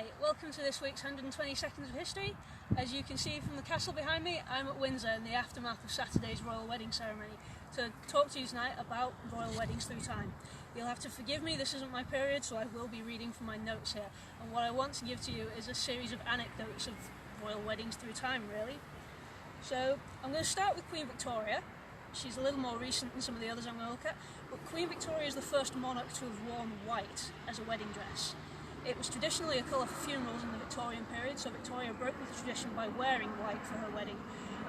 Hi, welcome to this week's 120 Seconds of History. As you can see from the castle behind me, I'm at Windsor in the aftermath of Saturday's royal wedding ceremony to talk to you tonight about royal weddings through time. You'll have to forgive me, this isn't my period, so I will be reading from my notes here. And what I want to give to you is a series of anecdotes of royal weddings through time, really. So I'm going to start with Queen Victoria. She's a little more recent than some of the others I'm going to look at, but Queen Victoria is the first monarch to have worn white as a wedding dress. It was traditionally a colour for funerals in the Victorian period, so Victoria broke with the tradition by wearing white for her wedding.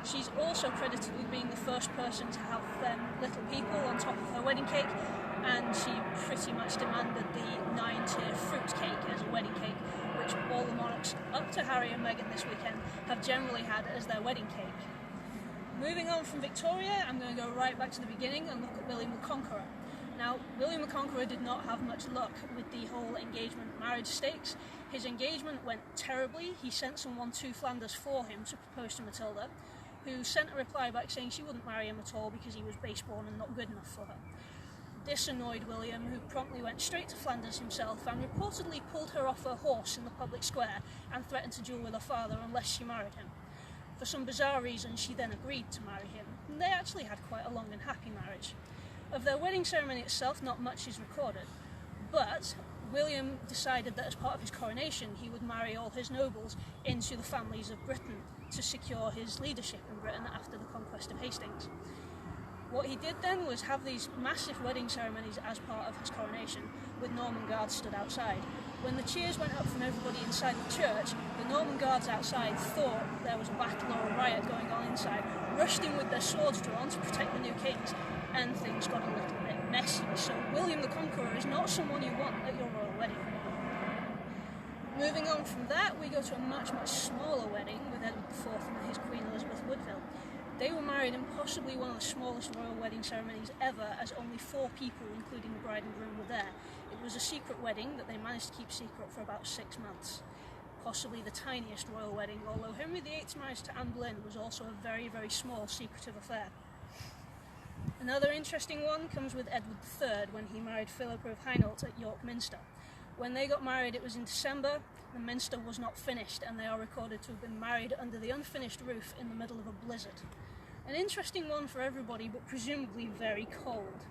She's also credited with being the first person to have little people on top of her wedding cake, and she pretty much demanded the 9-tier fruit cake as a wedding cake, which all the monarchs up to Harry and Meghan this weekend have generally had as their wedding cake. Moving on from Victoria, I'm going to go right back to the beginning and look at William the Conqueror. Now, William the Conqueror did not have much luck with the whole engagement marriage stakes. His engagement went terribly. He sent someone to Flanders for him to propose to Matilda, who sent a reply back saying she wouldn't marry him at all because he was base-born and not good enough for her. This annoyed William, who promptly went straight to Flanders himself and reportedly pulled her off her horse in the public square and threatened to duel with her father unless she married him. For some bizarre reason, she then agreed to marry him, and they actually had quite a long and happy marriage. Of their wedding ceremony itself, not much is recorded, but William decided that as part of his coronation he would marry all his nobles into the families of Britain to secure his leadership in Britain after the conquest of Hastings. What he did then was have these massive wedding ceremonies as part of his coronation, with Norman guards stood outside. When the cheers went up from everybody inside the church, the Norman guards outside thought there was a battle or a riot going on inside, rushed in with their swords drawn to protect the new kings, and things got a little bit messy. So William the Conqueror is not someone you want at your royal wedding. Moving on from that, we go to a much, much smaller wedding with Edward IV and his Queen Elizabeth Woodville. They were married in possibly one of the smallest royal wedding ceremonies ever, as only 4 people, including the bride and groom, were there. It was a secret wedding that they managed to keep secret for about 6 months. Possibly the tiniest royal wedding, although Henry VIII's marriage to Anne Boleyn was also a very, very small, secretive affair. Another interesting one comes with Edward III when he married Philippa of Hainault at York Minster. When they got married, it was in December, the minster was not finished, and they are recorded to have been married under the unfinished roof in the middle of a blizzard. An interesting one for everybody, but presumably very cold.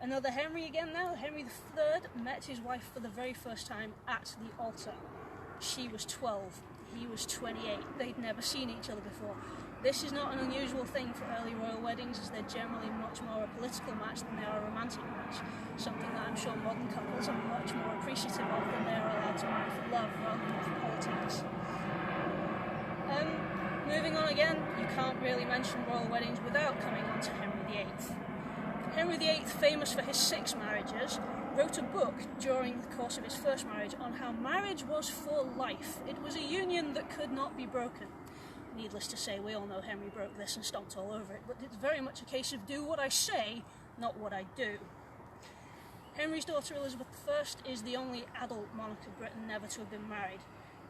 Another Henry again now. Henry III met his wife for the very first time at the altar. She was 12, he was 28. They'd never seen each other before. This is not an unusual thing for early royal weddings, as they're generally much more a political match than they are a romantic match, something that I'm sure modern couples are much more appreciative of than they are allowed to marry for love rather than for politics. Moving on again, you can't really mention royal weddings without coming on to Henry VIII. Henry VIII, famous for his 6 marriages, wrote a book during the course of his first marriage on how marriage was for life. It was a union that could not be broken. Needless to say, we all know Henry broke this and stomped all over it, but it's very much a case of do what I say, not what I do. Henry's daughter Elizabeth I is the only adult monarch of Britain never to have been married.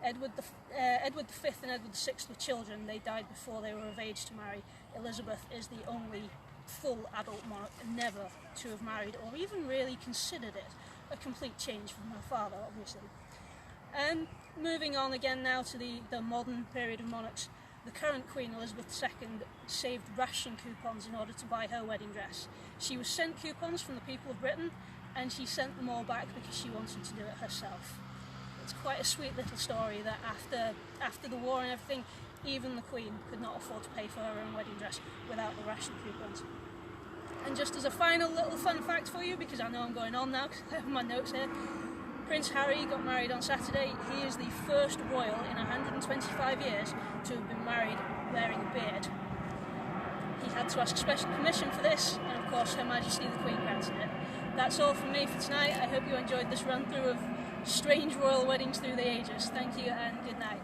Edward V and Edward VI were children. They died before they were of age to marry. Elizabeth is the only full adult monarch never to have married or even really considered it. A complete change from her father, obviously. And moving on again now to the modern period of monarchs, the current Queen Elizabeth II saved ration coupons in order to buy her wedding dress. She was sent coupons from the people of Britain, and she sent them all back because she wanted to do it herself. It's quite a sweet little story that after the war and everything, even the Queen could not afford to pay for her own wedding dress without the ration coupons. And just as a final little fun fact for you, because I know I'm going on now because I have my notes here, Prince Harry got married on Saturday. He is the first royal in 125 years to have been married wearing a beard. He had to ask special permission for this, and of course Her Majesty the Queen granted it. That's all from me for tonight. I hope you enjoyed this run through of strange royal weddings through the ages. Thank you and good night.